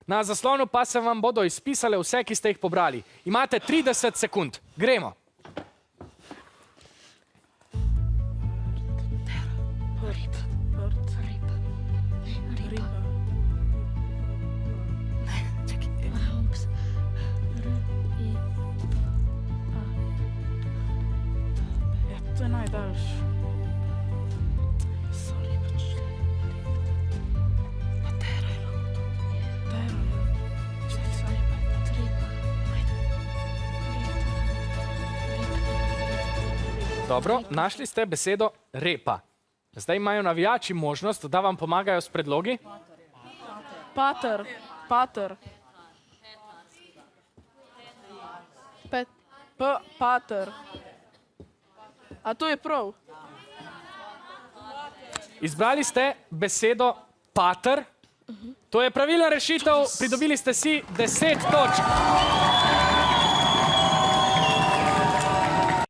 Na zaslonu pa se vam bodo izpisale vse, ki ste jih pobrali. Imate 30 sekund. Gremo. To je najdaljši. Dobro, našli ste besedo repa. Zdaj imajo navijači možnost, da vam pomagajo s predlogi. Pater. Pater. Pater. A to je prav? Izbrali ste besedo pater. To je pravilna rešitev. Pridobili ste si 10 točk.